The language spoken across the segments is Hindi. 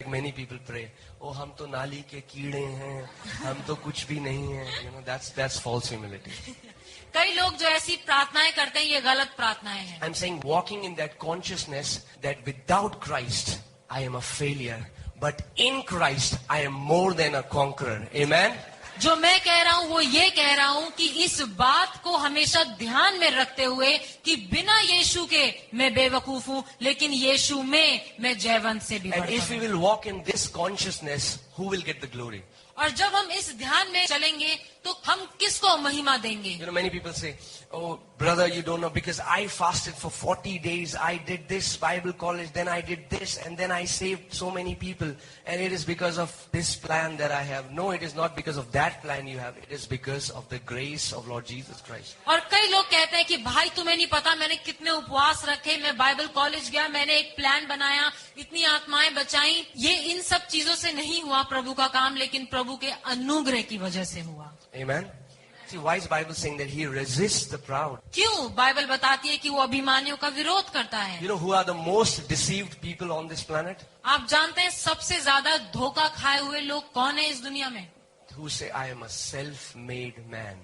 many people pray, oh हम तो नाली के कीड़े हैं, हम तो कुछ भी नहीं है. You know, that's false humility. कई लोग जो ऐसी प्रार्थनाएं करते हैं, ये गलत प्रार्थनाएं हैं. I'm saying walking in that consciousness that without Christ I am a failure, but in Christ I am more than a conqueror. Amen. जो मैं कह रहा हूँ वो ये कह रहा हूँ कि इस बात को हमेशा ध्यान में रखते हुए कि बिना यीशु के मैं बेवकूफ हूँ, लेकिन यीशु में मैं जयवंत से भी And बढ़ता if we हूँ. will walk in this consciousness, who will get the glory? और जब हम इस ध्यान में चलेंगे तो हम किसको महिमा देंगे? You know, many people say, oh, brother, you don't know, because I fasted for 40 days, I did this Bible college, then I did this, and then I saved so many people, and it is because of this plan that I have. No, it is not because of that plan you have. It is because of the grace of Lord Jesus Christ. और कई लोग कहते हैं कि भाई तुम्हें नहीं पता मैंने कितने उपवास रखे, मैं बाइबल कॉलेज गया, मैंने एक प्लान बनाया, इतनी आत्माएं बचाई. ये इन सब चीजों से नहीं हुआ प्रभु का काम, लेकिन प्रभु के अनुग्रह की वजह से हुआ. Amen. See, why is Bible saying that He resists the proud? क्यों? बाइबल बताती है कि वो अभिमानियों का विरोध करता है. You know who are the most deceived people on this planet? आप जानते हैं सबसे ज्यादा धोखा खाए हुए लोग कौन है इस दुनिया में? Who say, I am a self-made man.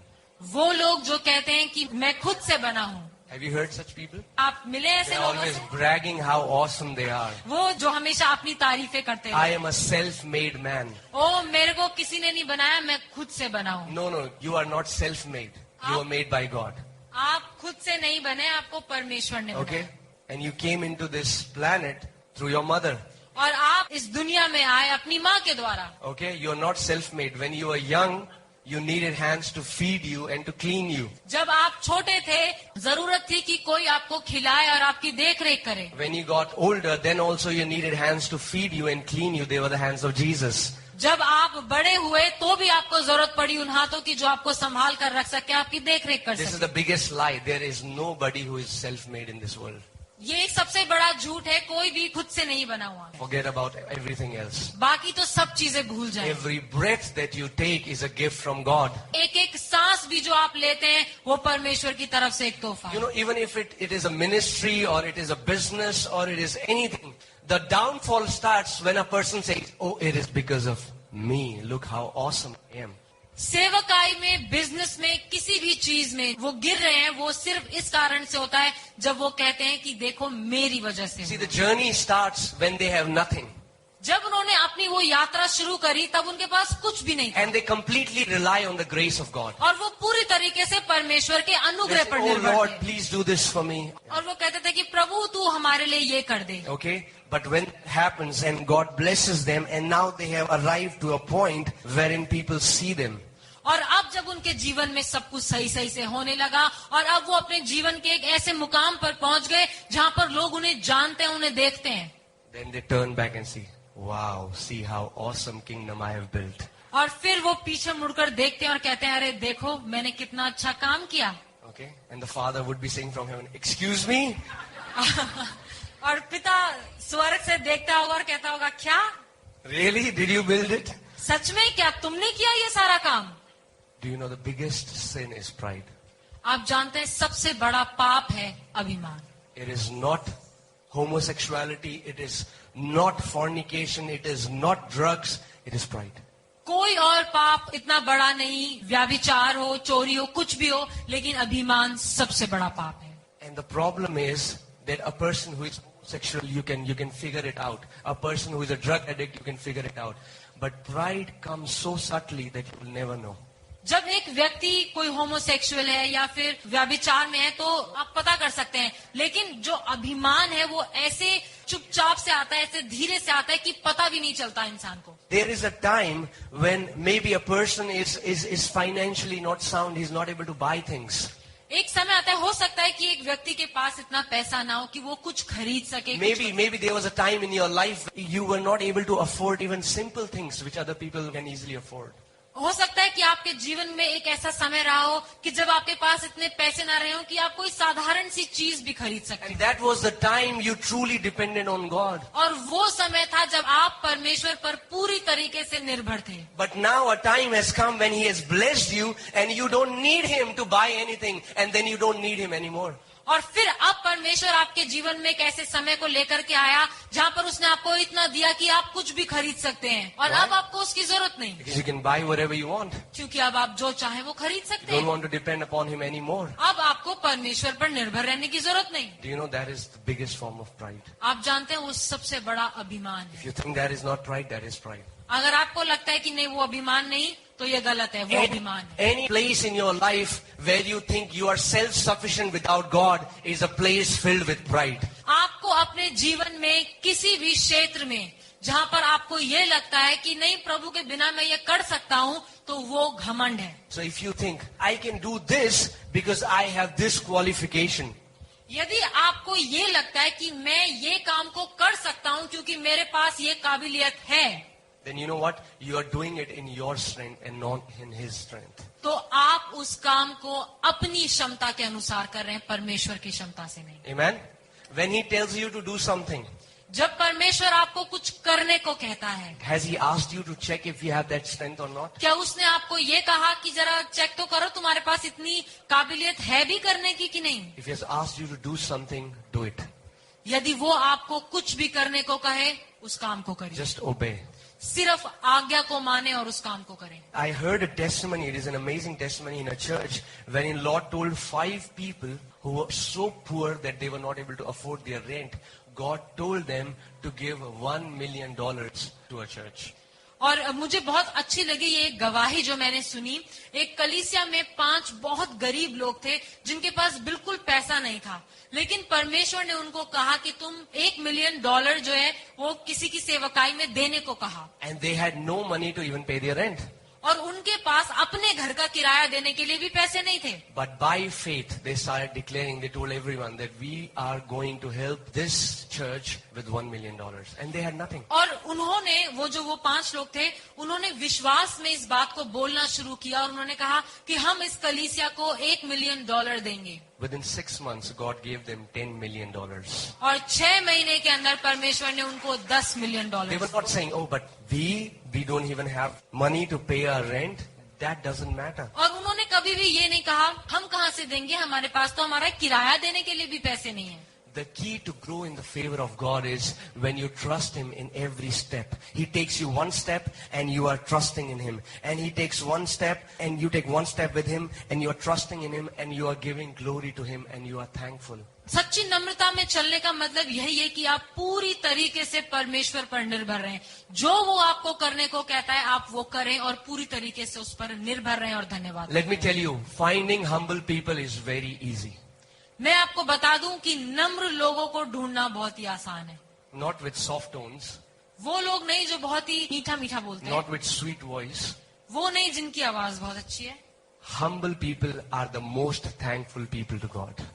वो लोग जो कहते हैं कि मैं खुद से बना हूँ. Have you heard such people? आप मिले ऐसे They're लोगों always से? bragging how awesome they are. वो जो हमेशा अपनी तारीफें करते I हैं. am a self-made man. ओ मेरे को किसी ने नहीं बनाया, मैं खुद से बना हूँ. No, you are not self-made. You are made by God. आप खुद से नहीं बने, आपको परमेश्वर ने Okay? बनाया. And you came into this planet through your mother. और आप इस दुनिया में आए अपनी माँ के द्वारा. Okay? You are not self-made. When you were young, you needed hands to feed you and to clean you. जब आप छोटे थे जरूरत थी कि कोई आपको खिलाए और आपकी देख रेख करे. When you got older, then also you needed hands to feed you and clean you. They were the hands of Jesus. जब आप बड़े हुए तो भी आपको जरूरत पड़ी उन हाथों की जो आपको संभाल कर रख सके, आपकी देख रेख कर This is सके. the biggest lie. There is nobody who is self-made in this world. ये एक सबसे बड़ा झूठ है, कोई भी खुद से नहीं बना हुआ है. Forget about everything else. बाकी तो सब चीजें भूल जाएं. Every breath that you take is a gift from God. एक एक सांस भी जो आप लेते हैं वो परमेश्वर की तरफ से एक तोहफा You है. know, even if it is a ministry or it is a business or it is anything, the downfall starts when a person says, oh, it is because of me. Look how awesome I am. सेवकाई में, बिजनेस में, किसी भी चीज में वो गिर रहे हैं, वो सिर्फ इस कारण से होता है जब वो कहते हैं कि देखो मेरी वजह से. See, the journey starts when they have nothing. जब उन्होंने अपनी वो यात्रा शुरू करी तब उनके पास कुछ भी नहीं था. And they completely rely on the grace of God. और वो पूरी तरीके से परमेश्वर के They अनुग्रह say, पर oh निर्भर Lord, थे. please do this for me. और वो कहते थे कि प्रभु तू हमारे लिए ये कर दे. Okay? But when it happens and God blesses them and now they have arrived to a point wherein people see them. और अब जब उनके जीवन में सब कुछ सही सही से होने लगा और अब वो अपने जीवन के एक ऐसे मुकाम पर पहुंच गए जहां पर लोग उन्हें जानते हैं, उन्हें देखते हैं. Then they turn back and see, wow, see how awesome kingdom I have built. और फिर वो पीछे मुड़कर देखते हैं और कहते हैं अरे देखो मैंने कितना अच्छा काम किया. Okay? And the father would be saying from heaven, excuse me? और पिता स्वर्ग से देखता होगा और कहता होगा क्या Really? Did you build it? सच में क्या तुमने किया ये सारा काम? Do you know the biggest sin is pride? आप जानते हैं सबसे बड़ा पाप है अभिमान. It is not homosexuality, it is not fornication, it is not drugs, it is pride. कोई और पाप इतना बड़ा नहीं, व्याभिचार हो, चोरी हो, कुछ भी हो, लेकिन अभिमान सबसे बड़ा पाप है. And the problem is that a person who is homosexual, you can figure it out. A person who is a drug addict, you can figure it out. But pride comes so subtly that you will never know. जब एक व्यक्ति कोई होमोसेक्सुअल है या फिर व्याभिचार में है तो आप पता कर सकते हैं, लेकिन जो अभिमान है वो ऐसे चुपचाप से आता है, ऐसे धीरे से आता है कि पता भी नहीं चलता इंसान को. There is a time when maybe a person is financially not sound, he's not able to buy things. एक समय आता है, हो सकता है कि एक व्यक्ति के पास इतना पैसा ना हो कि वो कुछ खरीद सके. Maybe there was a time in your life you were not able to afford even simple things which other people can easily afford. हो सकता है कि आपके जीवन में एक ऐसा समय रहा हो कि जब आपके पास इतने पैसे ना रहे हो कि आप कोई साधारण सी चीज भी खरीद सके. And that was the time you truly depended on God. और वो समय था जब आप परमेश्वर पर पूरी तरीके से निर्भर थे. But now a time has come when He has blessed you and you don't need Him to buy anything and then you don't need Him anymore. और फिर अब परमेश्वर आपके जीवन में एक ऐसे समय को लेकर के आया जहाँ पर उसने आपको इतना दिया कि आप कुछ भी खरीद सकते हैं और अब आपको उसकी जरूरत नहीं, Because you can buy whatever you want. क्योंकि अब आप जो चाहे वो खरीद सकते You don't हैं। want to depend upon him anymore. अब आपको परमेश्वर पर निर्भर रहने की जरूरत नहीं। Do you know that is the biggest form of pride? आप जानते हैं वो सबसे बड़ा अभिमान If है। you think that is not pride, that is pride. अगर आपको लगता है कि नहीं वो अभिमान नहीं, तो ये गलत है, वो अभिमान है। Any place in your life where you think you are self-sufficient without God is a place filled with pride. आपको अपने जीवन में किसी भी क्षेत्र में जहाँ पर आपको ये लगता है कि नहीं प्रभु के बिना मैं ये कर सकता हूँ, तो वो घमंड है। So if you think, I can do this because I have this qualification, यदि आपको ये लगता है कि मैं ये काम को कर सकता हूँ क्योंकि मेरे पास ये काबिलियत है, then you know what? You are doing it in your strength and not in his strength. तो आप उस काम को अपनी क्षमता के अनुसार कर रहे हैं, परमेश्वर की क्षमता से नहीं। Amen? When he tells you to do something, जब परमेश्वर आपको कुछ करने को कहता है, has he asked you to check if you have that strength or not? क्या उसने आपको ये कहा कि जरा चेक तो करो तुम्हारे पास इतनी काबिलियत है भी करने की कि नहीं? If he has asked you to do something, do it. यदि वो आपको कुछ भी करने को कहे, उस काम को करिए। Just obey. सिर्फ आज्ञा को माने और उस काम को करें। I heard a testimony, it is an amazing testimony in a church, wherein Lord told 5 people who were so poor that they were not able to afford their rent, God told them to give $1 million to a church. और मुझे बहुत अच्छी लगी ये गवाही जो मैंने सुनी। एक कलीसिया में 5 बहुत गरीब लोग थे जिनके पास बिल्कुल पैसा नहीं था, लेकिन परमेश्वर ने उनको कहा कि तुम $1 मिलियन जो है वो किसी की सेवकाई में देने को कहा। And they had no money to even pay their rent. और उनके पास अपने घर का किराया देने के लिए भी पैसे नहीं थे। But by faith, they started declaring, they told everyone that we are going to help this church with $1 million. And they had nothing. और उन्होंने वो 5 लोग थे, उन्होंने विश्वास में इस बात को बोलना शुरू किया और उन्होंने कहा कि हम इस कलीसिया को $1 मिलियन देंगे। Within 6 months, God gave them $10 million. और 6 महीने के अंदर परमेश्वर ने उनको $10 million They were not saying, oh, but we don't even have money to pay our rent. That doesn't matter. और उन्होंने कभी भी ये नहीं कहा हम कहाँ से देंगे, हमारे पास तो हमारा किराया देने के लिए भी पैसे नहीं है। The key to grow in the favor of God is when you trust him in every step. He takes you one step and you are trusting in him. And he takes one step and you take one step with him and you are trusting in him and you are giving glory to him and you are thankful. सच्ची नम्रता में चलने का मतलब यही है कि आप पूरी तरीके से परमेश्वर पर निर्भर रहें। जो वो आपको करने को कहता है आप वो करें और पूरी तरीके से उस पर निर्भर रहें और धन्यवाद। Let me tell you, finding humble people is very easy. मैं आपको बता दूं कि नम्र लोगों को ढूंढना बहुत ही आसान है। Not with soft tones, वो लोग नहीं जो बहुत ही मीठा मीठा बोलते हैं, not with sweet voice. वो नहीं जिनकी आवाज बहुत अच्छी है। Humble people are the most thankful people to God.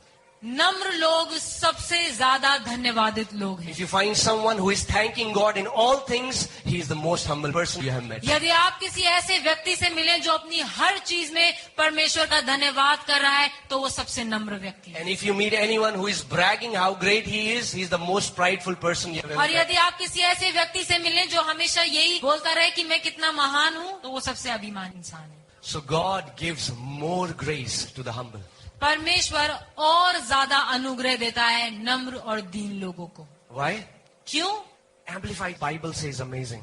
नम्र लोग सबसे ज्यादा धन्यवादित लोग हैं। If you find someone who is thanking God in all things, he is the most humble person you have met. यदि आप किसी ऐसे व्यक्ति से मिले जो अपनी हर चीज में परमेश्वर का धन्यवाद कर रहा है, तो वो सबसे नम्र व्यक्ति है। And if you meet anyone who is bragging how great he is the most prideful person you have ever और met. यदि आप किसी ऐसे व्यक्ति से मिले जो हमेशा यही बोलता रहे कि मैं कितना महान हूँ, तो वो सबसे अभिमान इंसान है। So God gives more grace to the humble. परमेश्वर और ज्यादा अनुग्रह देता है नम्र और दीन लोगों को। Why? क्यों? Amplified Bible says amazing.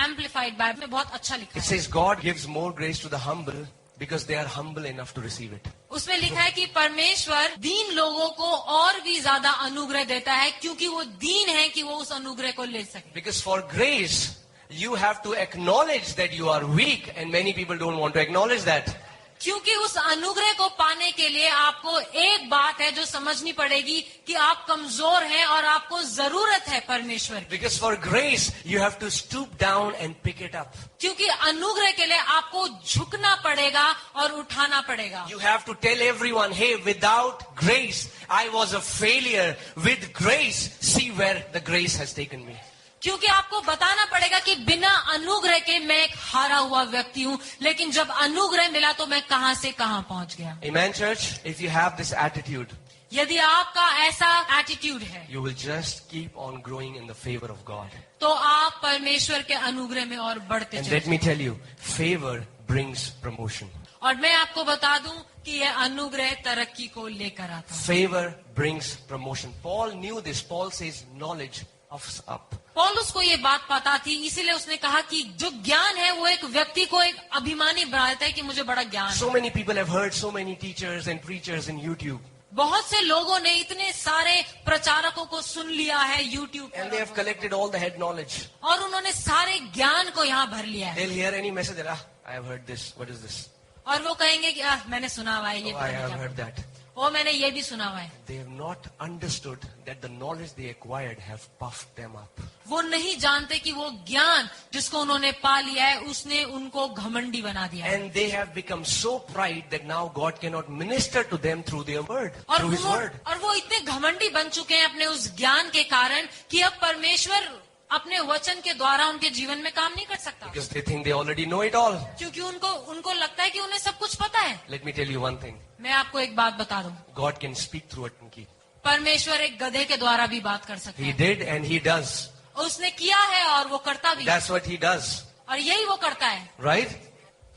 Amplified Bible में बहुत अच्छा लिखा It है। says God gives more grace to the humble because they are humble enough to receive it. उसमें लिखा है कि परमेश्वर दीन लोगों को और भी ज्यादा अनुग्रह देता है क्योंकि वो दीन है कि वो उस अनुग्रह को ले सके। Because for grace, you have to acknowledge that you are weak and many people don't want to acknowledge that. क्योंकि उस अनुग्रह को पाने के लिए आपको एक बात है जो समझनी पड़ेगी कि आप कमजोर हैं और आपको जरूरत है परमेश्वर की। Because for grace, you have to stoop down and pick it up. क्योंकि अनुग्रह के लिए आपको झुकना पड़ेगा और उठाना पड़ेगा। You have to tell everyone, hey, without grace, I was a failure. With grace, see where the grace has taken me. क्योंकि आपको बताना पड़ेगा कि बिना अनुग्रह के मैं एक हारा हुआ व्यक्ति हूँ, लेकिन जब अनुग्रह मिला तो मैं कहां से कहां पहुंच गया। Amen, church? If you have this attitude, यदि आपका ऐसा एटीट्यूड है you will just keep on growing in the favor of God. तो आप परमेश्वर के अनुग्रह में और बढ़ते And चले। let me tell you, favor brings promotion. और मैं आपको बता दूं कि यह अनुग्रह तरक्की को लेकर आता है। Favor brings promotion. Paul knew this. Paul says knowledge puffs up. पौलुस को ये बात पता थी, इसीलिए उसने कहा कि जो ज्ञान है वो एक व्यक्ति को एक अभिमानी बना देता है कि मुझे बड़ा ज्ञान So है। many people have heard so many teachers and preachers in YouTube. बहुत से लोगों ने इतने सारे प्रचारकों को सुन लिया है YouTube And they have पर, collected all the head knowledge. और उन्होंने सारे ज्ञान को यहाँ भर लिया है। They'll hear any message that, I have heard this. What is this? और वो कहेंगे कि मैंने सुना हुआ है ये, Oh, पता I नहीं have क्या heard that. वो मैंने ये भी सुना हुआ है। They have not understood that the knowledge they acquired have puffed them up. वो नहीं जानते कि वो ज्ञान जिसको उन्होंने पा लिया है उसने उनको घमंडी बना दिया है। And they have become so pride that now God cannot minister to them through their word, through His word. और वो इतने घमंडी बन चुके हैं अपने उस ज्ञान के कारण कि अब परमेश्वर अपने वचन के द्वारा उनके जीवन में काम नहीं कर सकता, Because they think they already know it all. क्योंकि उनको लगता है कि उन्हें सब कुछ पता है। Let me tell you one thing. मैं आपको एक बात बता दूं, God can speak through a donkey. परमेश्वर एक गधे के द्वारा भी बात कर सकता He है। did and He does. उसने किया है और वो करता भी है, That's what He does. और यही वो करता है। Right?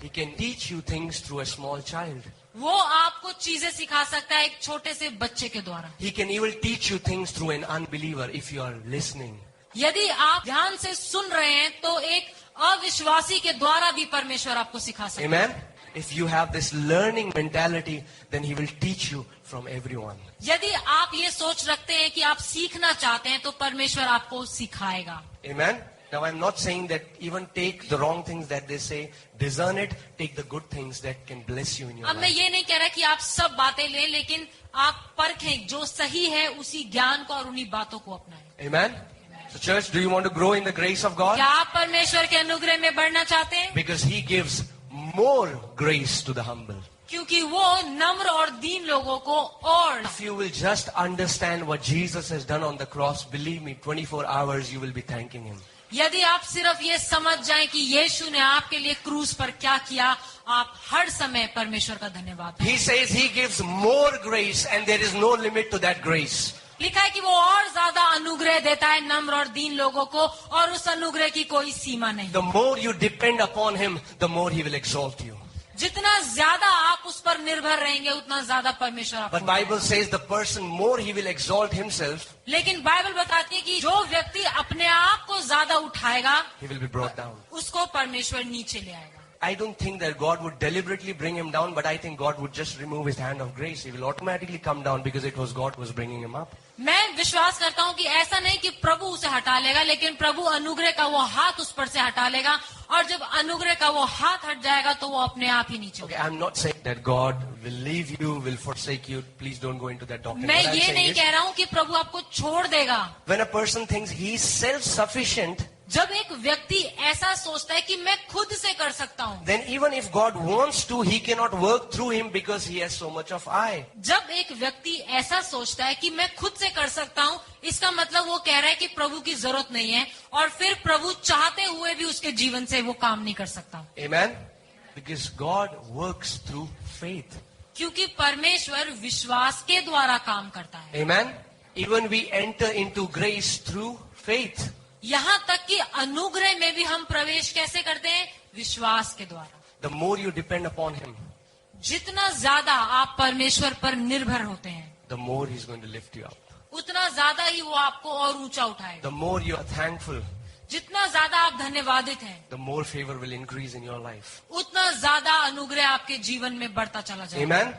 He can teach you things through a small child. वो आपको चीजें सिखा सकता है एक छोटे से बच्चे के द्वारा। He can even teach you things through an unbeliever if you are listening. यदि आप ध्यान से सुन रहे हैं तो एक अविश्वासी के द्वारा भी परमेश्वर आपको सिखा सकता है। Amen? If you have this learning mentality, then He will teach you from everyone. यदि आप ये सोच रखते हैं कि आप सीखना चाहते हैं तो परमेश्वर आपको सिखाएगा। Amen? Now I'm not saying that even take the wrong things that they say, discern it, take the good things that can bless you in your अब मैं life. ये नहीं कह रहा कि आप सब बातें लें, लेकिन आप परखें जो सही है उसी ज्ञान को और उन्हीं बातों को अपनाएं। Amen? So church, do you want to grow in the grace of God? क्या आप परमेश्वर के अनुग्रह में बढ़ना चाहते हैं? Because He gives more grace to the humble. क्योंकि वो नम्र और दीन लोगों को और If you will just understand what Jesus has done on the cross, believe me, 24 hours you will be thanking Him. यदि आप सिर्फ ये समझ जाएं कि यीशु ने आपके लिए क्रूस पर क्या किया, आप हर समय परमेश्वर का धन्यवाद करें। He says He gives more grace and there is no limit to that grace. लिखा है कि वो और ज्यादा अनुग्रह देता है नम्र और दीन लोगों को, और उस अनुग्रह की कोई सीमा नहीं। The more you depend upon Him, the more He will exalt you. जितना ज्यादा आप उस पर निर्भर रहेंगे उतना ज्यादा परमेश्वर But आपको। Bible says the person more he will exalt himself, लेकिन बाइबल बताती है कि जो व्यक्ति अपने आप को ज्यादा उठाएगा he will be brought down. उसको परमेश्वर नीचे ले आएगा। I don't think that God would deliberately bring him down, but I think God would just remove His hand of grace. He will automatically come down because it was God who was bringing him up. मैं विश्वास करता हूँ कि ऐसा नहीं कि प्रभु उसे हटा लेगा, लेकिन प्रभु अनुग्रह का वो हाथ उस पर से हटा लेगा, और जब अनुग्रह का वो हाथ हट जाएगा तो वो अपने आप ही नीचे Okay, होगा। I'm not saying that God will leave you, will forsake you. Please don't go into that doctrine. मैं What I'm ये saying नहीं is, कह रहा हूँ कि प्रभु आपको छोड़ देगा। when a person thinks he's self-sufficient, जब एक व्यक्ति ऐसा सोचता है कि मैं खुद से कर सकता हूँ, then even if God wants to, He cannot work through him because he has so much of I. जब एक व्यक्ति ऐसा सोचता है कि मैं खुद से कर सकता हूँ, इसका मतलब वो कह रहा है कि प्रभु की जरूरत नहीं है, और फिर प्रभु चाहते हुए भी उसके जीवन से वो काम नहीं कर सकता। Amen? Because God works through faith. क्योंकि परमेश्वर विश्वास के द्वारा काम करता है। Amen? Even we enter into grace through faith. यहाँ तक कि अनुग्रह में भी हम प्रवेश कैसे करते हैं? विश्वास के द्वारा। The more you depend upon Him, जितना ज्यादा आप परमेश्वर पर निर्भर होते हैं, the more He's going to lift you up. उतना ज्यादा ही वो आपको और ऊंचा उठाएगा। The more you are thankful, जितना ज्यादा आप धन्यवादित हैं, the more favor will increase in your life. उतना ज्यादा अनुग्रह आपके जीवन में बढ़ता चला जाएगा। Amen?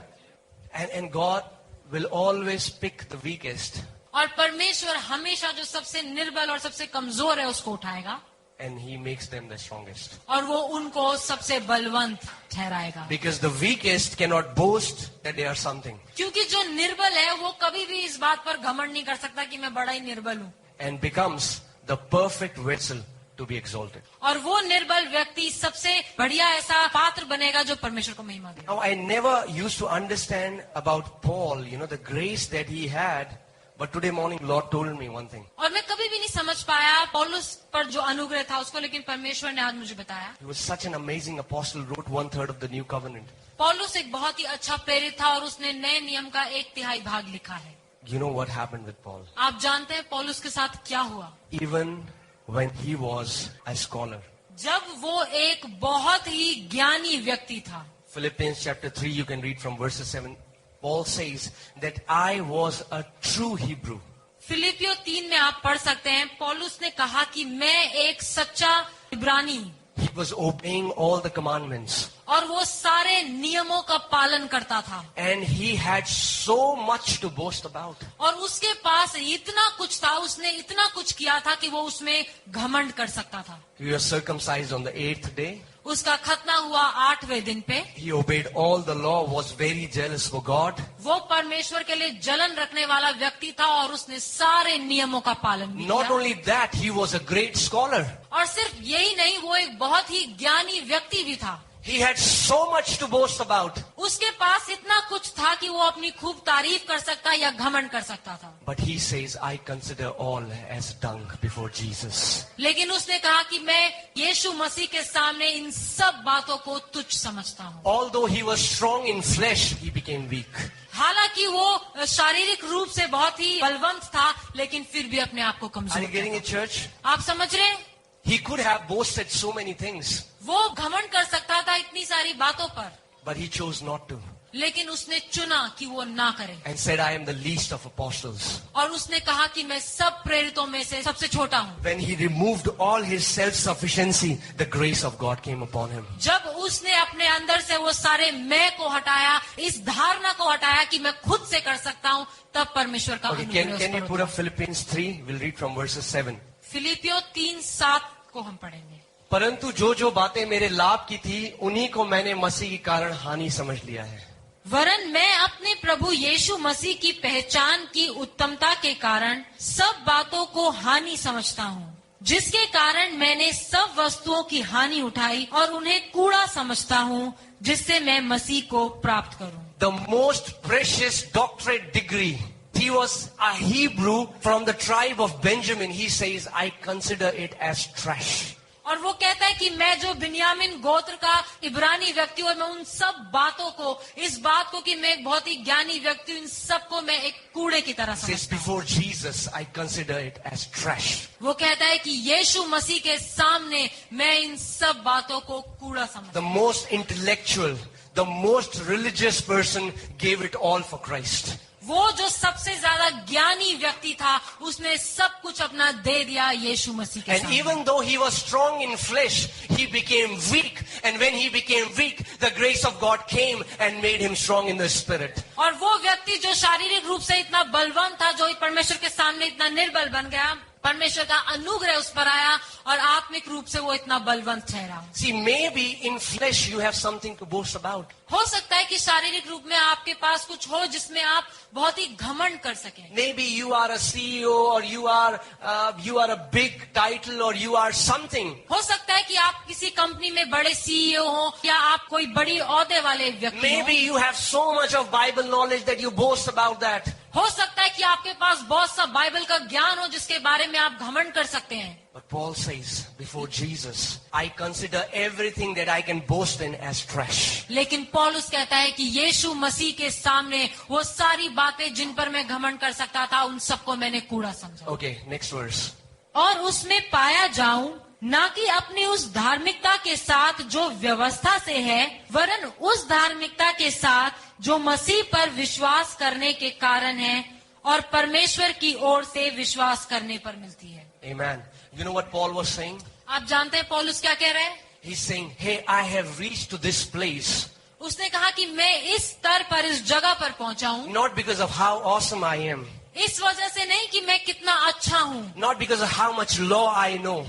And God will always pick the weakest और परमेश्वर हमेशा जो सबसे निर्बल और सबसे कमजोर है उसको उठाएगा, and He makes them the strongest. और वो उनको सबसे Balwant ठहराएगा। Because the weakest cannot boast that they are something. क्योंकि जो निर्बल है वो कभी भी इस बात पर घमंड नहीं कर सकता कि मैं बड़ा ही निर्बल हूँ, And becomes the perfect vessel to be exalted. और वो निर्बल व्यक्ति सबसे बढ़िया ऐसा पात्र बनेगा जो परमेश्वर को महिमा देगा। Now, I never used to understand about Paul, the grace that he had. But today morning, Lord told me one thing. और मैं कभी भी नहीं समझ पाया पौलुस पर जो अनुग्रह था उसको, लेकिन परमेश्वर ने आज मुझे बताया। He was such an amazing apostle, wrote 1/3 of the New Covenant. पौलुस एक बहुत ही अच्छा प्रेरित था और उसने नए नियम का 1/3 भाग लिखा है। You know what happened with Paul? आप जानते हैं पौलुस के साथ क्या हुआ? Even when he was a scholar, जब वो एक बहुत ही ज्ञानी व्यक्ति था, Philippians chapter 3, you can read from verses 7. Paul says that I was a true Hebrew. फिलिपियो 3 में आप पढ़ सकते हैं, पौलुस ने कहा कि मैं एक सच्चा इब्रानी, He was obeying all the commandments. और वो सारे नियमों का पालन करता था, And he had so much to boast about. और उसके पास इतना कुछ था, उसने इतना कुछ किया था कि वो उसमें घमंड कर सकता था। He was circumcised on the 8th day. उसका खतना हुआ 8वें दिन पे। He obeyed all the law, was very jealous for God. वो परमेश्वर के लिए जलन रखने वाला व्यक्ति था और उसने सारे नियमों का पालन भी Not किया। only that, he was a great scholar. और सिर्फ यही नहीं, वो एक बहुत ही ज्ञानी व्यक्ति भी था। He had so much to boast about. उसके पास इतना कुछ था कि वो अपनी खूब तारीफ कर सकता या घमंड कर सकता था। But he says, I consider all as dung before Jesus. लेकिन उसने कहा कि मैं यीशु मसीह के सामने इन सब बातों को तुच्छ समझता हूँ। Although he was strong in flesh, he became weak. हालांकि वो शारीरिक रूप से बहुत ही बलवंत था, लेकिन फिर भी अपने आप को Are कमजोर you getting था। it, church? आप समझ रहे हैं? He could have boasted so many things, वो घमंड कर सकता था इतनी सारी बातों पर, but he chose not to. लेकिन उसने चुना कि वो ना करे, And said, I am the least of apostles. और उसने कहा कि मैं सब प्रेरितों में से सबसे छोटा हूँ। When he removed all his self-sufficiency, the grace of God came upon him. जब उसने अपने अंदर से वो सारे मैं को हटाया, इस धारणा को हटाया कि मैं खुद से कर सकता हूँ, तब परमेश्वर का Okay, अनुग्रह can उस you पर put उतरा। up Philippians 3? We'll read from verses 7. फिलिपियो 3:7 को हम पढ़ेंगे। परंतु जो जो बातें मेरे लाभ की थी, उन्हीं को मैंने मसीह के कारण हानि समझ लिया है। वरन मैं अपने प्रभु यीशु मसीह की पहचान की उत्तमता के कारण सब बातों को हानि समझता हूँ, जिसके कारण मैंने सब वस्तुओं की हानि उठाई और उन्हें कूड़ा समझता हूँ, जिससे मैं मसीह को प्राप्त करूँ। The most precious doctorate degree. He was a Hebrew from the tribe of Benjamin. He says, I consider it as trash. और वो कहता है कि मैं जो बिन्यामिन गोत्र का इब्रानी व्यक्ति हूँ, मैं उन सब बातों को, इस बात को कि मैं एक बहुत ही ज्ञानी व्यक्ति हूँ, इन सबको मैं एक कूड़े की तरह Says, समझता हूँ। before Jesus, I consider it as trash. वो कहता है कि यीशु मसीह के सामने मैं इन सब बातों को कूड़ा समझता The most intellectual, the most religious person gave it all for Christ. वो जो सबसे ज्यादा ज्ञानी व्यक्ति था, उसने सब कुछ अपना दे दिया यीशु मसीह के And सामने। even though he was strong in flesh, he became weak. And when he became weak, the grace of God came and made him strong in the spirit. और वो व्यक्ति जो शारीरिक रूप से इतना बलवान था, जो परमेश्वर के सामने इतना निर्बल बन गया, परमेश्वर का अनुग्रह उस पर आया और आत्मिक रूप से वो इतना बलवंत ठहरा। See, maybe in flesh you have something to boast about. हो सकता है कि शारीरिक रूप में आपके पास कुछ हो जिसमें आप बहुत ही घमंड कर सकें। Maybe you are a CEO or you are a big title or you are something. हो सकता है कि आप किसी कंपनी में बड़े सीईओ हो या आप कोई बड़ी ओहदे वाले व्यक्ति Maybe हो। you have so much of Bible knowledge that you boast about that. हो सकता है कि आपके पास बहुत सा बाइबल का ज्ञान हो जिसके बारे में आप घमंड कर सकते हैं। But Paul says, before Jesus, I consider everything that I can boast in as trash. लेकिन पौलुस कहता है कि यीशु मसीह के सामने वो सारी बातें जिन पर मैं घमंड कर सकता था, उन सबको मैंने कूड़ा समझा। Okay, next verse. और उसमें पाया जाऊं, ना कि अपनी उस धार्मिकता के साथ जो व्यवस्था से है, वरन उस धार्मिकता के साथ जो मसीह पर विश्वास करने के कारण है और परमेश्वर की ओर से विश्वास करने पर मिलती है। Amen. You know what Paul was saying? आप जानते हैं पौलुस क्या कह रहे हैं? He's saying, hey, I have reached to this place उसने कहा कि मैं इस स्तर पर, इस जगह पर पहुंचा हूं, not because of how awesome I am, इस वजह से नहीं कि मैं कितना अच्छा हूं, not because of how much law I know,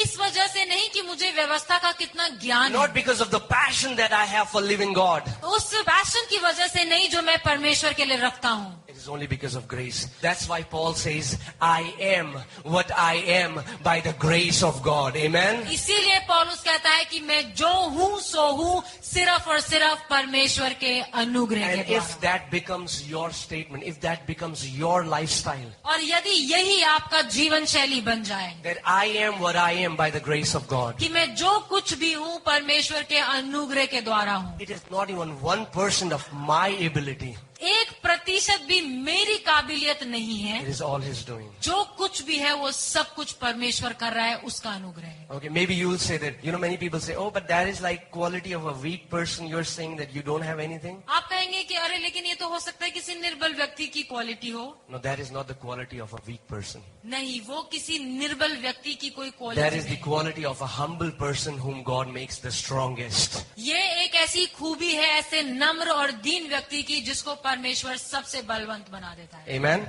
इस वजह से नहीं कि मुझे व्यवस्था का कितना ज्ञान है, not because of the passion that I have for living God. उस पैशन की वजह से नहीं जो मैं परमेश्वर के लिए रखता हूं। It is only because of grace. That's why Paul says, I am what I am by the grace of God. Amen. इसीलिए पौलुस कहता है कि मैं जो हूँ सो हूँ सिर्फ और सिर्फ परमेश्वर के अनुग्रह And के if द्वारा। that becomes your statement, if that becomes your lifestyle, और यदि यही आपका जीवन शैली बन जाए that I am what I am by the grace of God, कि मैं जो कुछ भी हूँ परमेश्वर के अनुग्रह के द्वारा हूँ, it is not even 1% of my ability. 1% 1% भी मेरी काबिलियत नहीं है। It is all His doing. जो कुछ भी है वो सब कुछ परमेश्वर कर रहा है, उसका अनुग्रह है। Okay, maybe you will say that, many people say, oh, but that is like quality of a weak person. You're saying that you don't have anything? आप कहेंगे कि अरे लेकिन ये तो हो सकता है किसी निर्बल व्यक्ति की क्वालिटी हो। No, that is not the quality of a weak person. नहीं, वो किसी निर्बल व्यक्ति की कोई That क्वालिटी is the नहीं। quality of a humble person whom God makes the strongest. ये एक ऐसी खूबी है ऐसे नम्र और दीन व्यक्ति की जिसको परमेश्वर सबसे बलवंत बना देता है। Amen?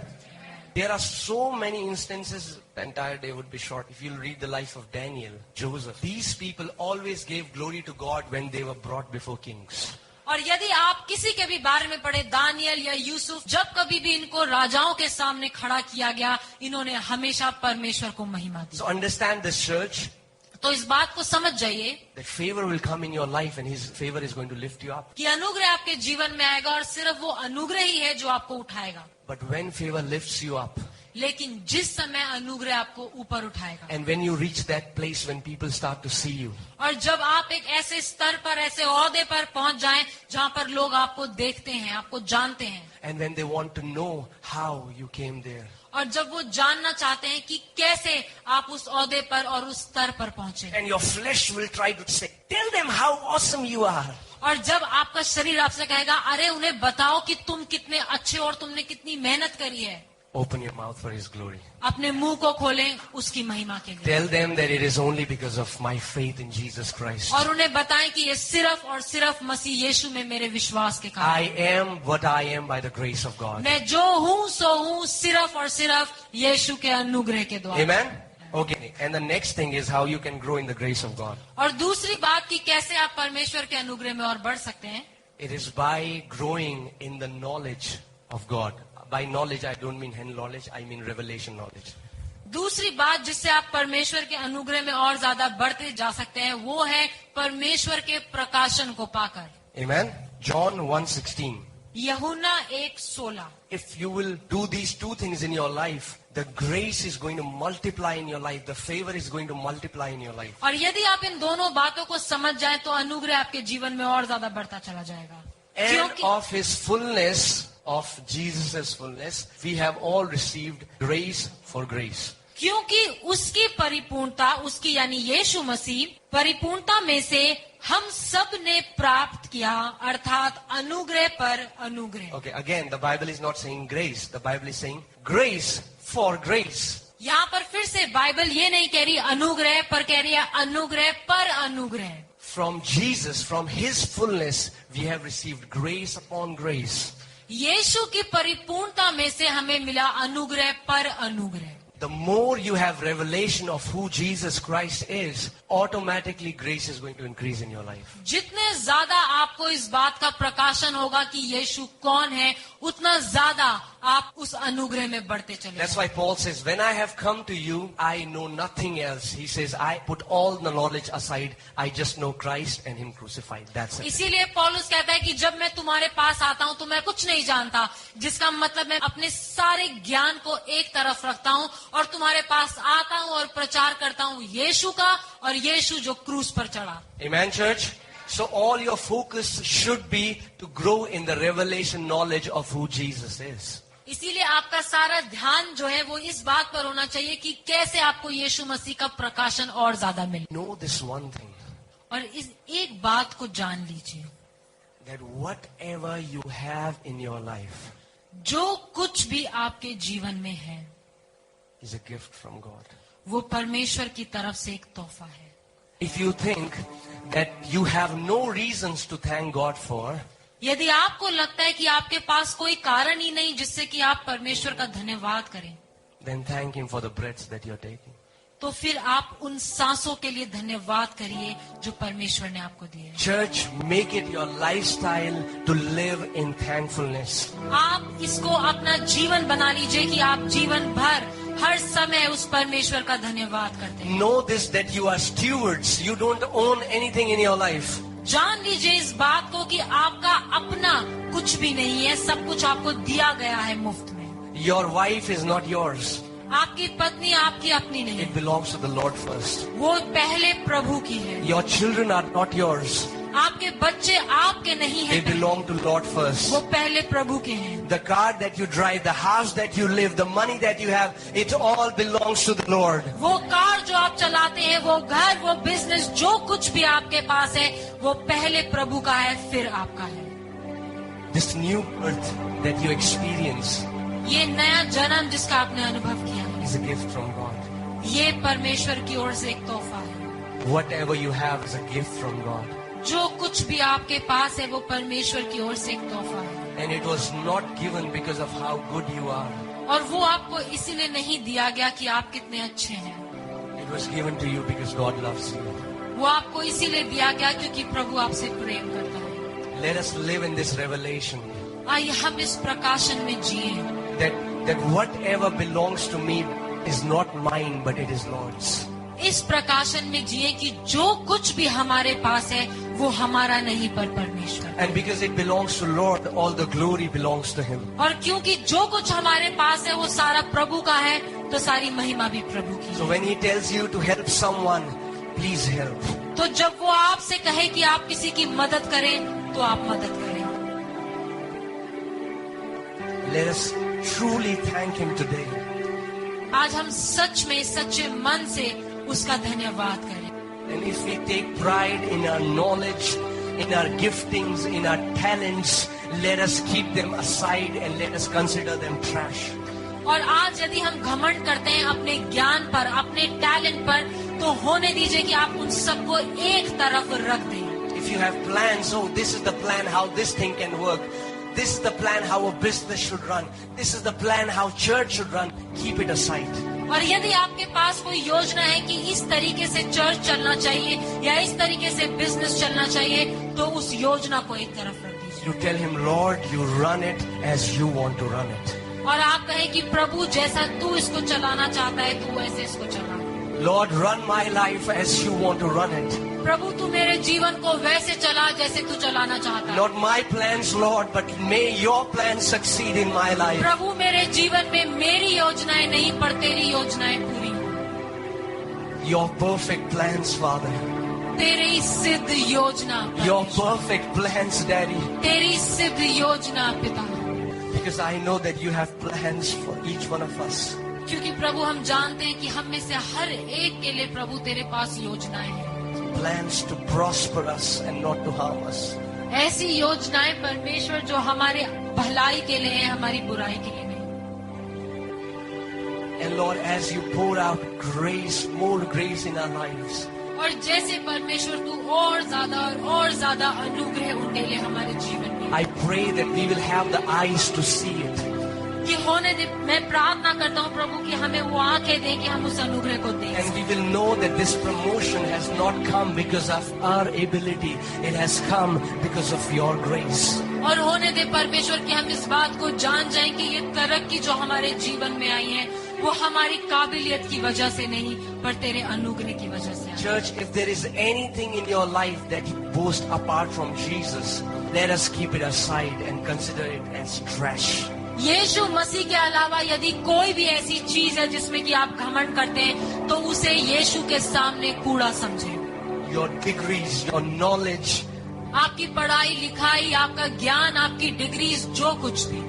There are so many instances, the entire day would be short. If you'll read the life of Daniel, Joseph, these people always gave glory to God when they were brought before kings. और यदि आप किसी के भी बारे में पढ़े, दानियल या यूसुफ, जब कभी भी इनको राजाओं के सामने खड़ा किया गया, इन्होंने हमेशा परमेश्वर को महिमा दी। So understand this, church, तो इस बात को समझ जाइए that favor will come in your life and His favor is going to lift you up. कि अनुग्रह आपके जीवन में आएगा और सिर्फ वो अनुग्रह ही है जो आपको उठाएगा। But when favor lifts you up, लेकिन जिस समय अनुग्रह आपको ऊपर उठाएगा and when you reach that place when people start to see you, और जब आप एक ऐसे स्तर पर, ऐसे ओहदे पर पहुंच जाएं जहां पर लोग आपको देखते हैं, आपको जानते हैं, and when they want to know how you came there, और जब वो जानना चाहते हैं कि कैसे आप उस ओहदे पर और उस स्तर पर पहुंचे, and your flesh will try to say, tell them how awesome you are. और जब आपका शरीर आपसे कहेगा अरे उन्हें बताओ कि तुम कितने अच्छे और तुमने कितनी मेहनत करी है, Open your mouth for His glory. अपने मुंह को खोलें उसकी महिमा के लिए, Tell them that it is only because of my faith in Jesus Christ. और उन्हें बताएं कि ये सिर्फ और सिर्फ मसीह यीशु में मेरे विश्वास के कारण, I am what I am by the grace of God. मैं जो हूँ सो हूँ सिर्फ और सिर्फ यीशु के अनुग्रह के द्वारा। Amen? Okay. And the next thing is how you can grow in the grace of God. और दूसरी बात कि कैसे आप परमेश्वर के अनुग्रह में और बढ़ सकते हैं, It is by growing in the knowledge of God. By knowledge, I don't mean hand knowledge, I mean revelation knowledge. दूसरी बात जिससे आप परमेश्वर के अनुग्रह में और ज्यादा बढ़ते जा सकते हैं वो है परमेश्वर के प्रकाशन को पाकर। Amen? John 1:16. यूहन्ना 1:16। If you will do these two things in your life, the grace is going to multiply in your life. The favor is going to multiply in your life. और यदि आप इन दोनों बातों को समझ जाएं तो अनुग्रह आपके जीवन में और ज्यादा बढ़ता चला जाएगा। And क्योंकि of His fullness, of Jesus' fullness, we have all received grace for grace. क्योंकि उसकी परिपूर्णता, उसकी यानी यीशु मसीह परिपूर्णता में से हम सब ने प्राप्त किया, अर्थात अनुग्रह पर अनुग्रह। Okay, again, the Bible is not saying grace. The Bible is saying grace for grace. यहाँ पर फिर से बाइबल ये नहीं कह रही अनुग्रह, पर कह रही है अनुग्रह पर अनुग्रह। From Jesus, from His fullness, we have received grace upon grace. यीशु की परिपूर्णता में से हमें मिला अनुग्रह पर अनुग्रह। The more you have revelation of who Jesus Christ is, automatically grace is going to increase in your life. जितने ज्यादा आपको इस बात का प्रकाशन होगा कि यीशु कौन है, उतना ज्यादा आप उस अनुग्रह में बढ़ते चले That's जाएंगे। why Paul says, when I have come to you, I know nothing else. He says, I put all the knowledge aside. I just know Christ and Him crucified. That's it. इसीलिए पौलुस कहता है कि जब मैं तुम्हारे पास आता हूँ तो मैं कुछ नहीं जानता, जिसका मतलब मैं अपने सारे ज्ञान को एक तरफ रखता हूँ और तुम्हारे पास आता हूँ और प्रचार करता हूँ यीशु का, और यीशु जो क्रूस पर चढ़ा। Amen, church? So all your focus should be to grow in the revelation knowledge of who Jesus is. इसीलिए आपका सारा ध्यान जो है वो इस बात पर होना चाहिए कि कैसे आपको यीशु मसीह का प्रकाशन और ज्यादा मिले। Know this one thing, और इस एक बात को जान लीजिए, that whatever you have in your life जो कुछ भी आपके जीवन में है is a gift from God. वो परमेश्वर की तरफ से एक तोहफा है। If you think that you have no reasons to thank God for, यदि आपको लगता है कि आपके पास कोई कारण ही नहीं जिससे कि आप परमेश्वर का धन्यवाद करें, then thank Him for the breaths that you're taking. तो फिर आप उन सांसों के लिए धन्यवाद करिए जो परमेश्वर ने आपको दिए हैं। Church, make it your lifestyle to live in thankfulness. आप इसको अपना जीवन बना लीजिए कि आप जीवन भर हर समय उस परमेश्वर का धन्यवाद करते हैं। Know this, that you are stewards. You don't own anything in your life. जान लीजिए इस बात को कि आपका अपना कुछ भी नहीं है, सब कुछ आपको दिया गया है मुफ्त में। Your wife is not yours. आपकी पत्नी आपकी अपनी नहीं It है, belongs to the Lord first. वो पहले प्रभु की है। Your children are not yours. आपके बच्चे आपके नहीं They हैं, belong to Lord first. वो पहले प्रभु के हैं। The car that you drive, the house that you live, the money that you have, it all belongs to the Lord. वो कार जो आप चलाते हैं, वो घर, वो बिजनेस, जो कुछ भी आपके पास है, वो पहले प्रभु का है, फिर आपका है। This new birth that you experience ये नया जन्म जिसका आपने अनुभव किया है, is a gift from God. ये परमेश्वर की ओर से एक तोहफा है। Whatever you have is a gift from God. जो कुछ भी आपके पास है, वो परमेश्वर की ओर से एक तोहफा है। And it was not given because of how good you are. और वो आपको इसीलिए नहीं दिया गया कि आप कितने अच्छे हैं, It was given to you because God loves you. वो आपको इसीलिए दिया गया क्योंकि प्रभु आपसे प्रेम करता है। Let us live in this revelation आइए हम इस प्रकाशन में जिए that whatever belongs to me is not mine, but it is Lord's. इस प्रकाशन में जिए कि जो कुछ भी हमारे पास है वो हमारा नहीं पर परमेश्वर। And because it belongs to Lord, all the glory belongs to Him. और क्योंकि जो कुछ हमारे पास है वो सारा प्रभु का है, तो सारी महिमा भी प्रभु की So है। when He tells you to help someone, please help. तो जब वो आपसे कहे कि आप किसी की मदद करें, तो आप मदद करें। Let us truly thank Him today. आज हम सच में सच्चे मन से उसका धन्यवाद करें। And if we take pride in our knowledge, in our giftings, in our talents, let us keep them aside and let us consider them trash. और आज यदि हम घमंड करते हैं अपने ज्ञान पर, अपने टैलेंट पर, तो होने दीजिए कि आप उन सबको एक तरफ रख दें। If you have plans, oh, this is the plan how this thing can work. This is the plan how a business should run. This is the plan how church should run. Keep it aside. और यदि आपके पास कोई योजना है कि इस तरीके से चर्च चलना चाहिए या इस तरीके से बिजनेस चलना चाहिए, तो उस योजना को एक तरफ रख दीजिए। You tell Him, Lord, you run it as you want to run it. और आप कहें कि प्रभु जैसा तू इसको चलाना चाहता है, तू वैसे इसको चला। Lord, run my life as you want to run it. प्रभु तू मेरे जीवन को वैसे चला जैसे तू चलाना चाहता है। Not my plans, Lord, but may your plans succeed in my life. प्रभु मेरे जीवन में मेरी योजनाएं नहीं, पर तेरी योजनाएं पूरी हो। Your perfect plans, Father. तेरी सिद्ध योजना, Your perfect plans, Daddy. तेरी सिद्ध योजना पिता। Because I know that you have plans for each one of us. क्योंकि प्रभु हम जानते हैं कि हम में से हर एक के लिए प्रभु तेरे पास योजनाएं हैं। Plans to prosper us and not to harm us. ऐसी योजनाएं परमेश्वर जो हमारे भलाई के लिए है, हमारी बुराई के लिए नहीं। And Lord, as you pour out grace, more grace in our lives, और जैसे परमेश्वर तू और ज्यादा अनुग्रह उंडेले हमारे जीवन में, I pray that we will have the eyes to see it. कि होने दे। मैं प्रार्थना करता हूँ प्रभु कि हमें वो आंखें दे कि हम उस अनुग्रह को देख And सकें। we will know that this promotion has not come because of our ability. It has come because of your grace. और होने दे परमेश्वर कि हम इस बात को जान जाएं कि ये तरक्की जो हमारे जीवन में आई है, वो हमारी काबिलियत की वजह से नहीं, पर तेरे अनुग्रह की वजह से आई है। Church, if there is anything in your life that you boast apart from Jesus, let us keep it aside and consider it as trash. यीशु मसीह के अलावा यदि कोई भी ऐसी चीज है जिसमें कि आप घमंड करते हैं, तो उसे यीशु के सामने कूड़ा समझें। Your degrees, your knowledge, आपकी पढ़ाई लिखाई, आपका ज्ञान, आपकी डिग्रीज, जो कुछ भी,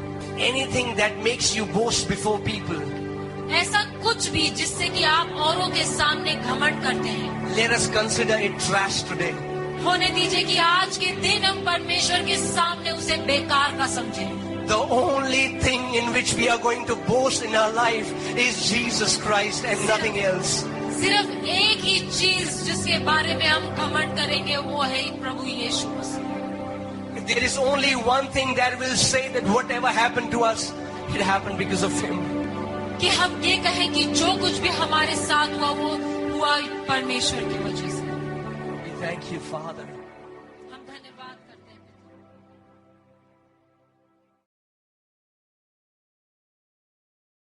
anything that makes you boast before people, ऐसा कुछ भी जिससे कि आप औरों के सामने घमंड करते हैं, let us consider it trash today. होने दीजिए कि आज के दिन हम परमेश्वर के सामने उसे बेकार का समझें। The only thing in which we are going to boast in our life is Jesus Christ and nothing else. सिर्फ एक ही चीज जिसके बारे में हम घमंड करेंगे, वो है प्रभु यीशु मसीह। There is only one thing that will say that whatever happened to us, it happened because of Him. कि हम ये कहें कि जो कुछ भी हमारे साथ हुआ, वो हुआ परमेश्वर की वजह से। We thank you, Father.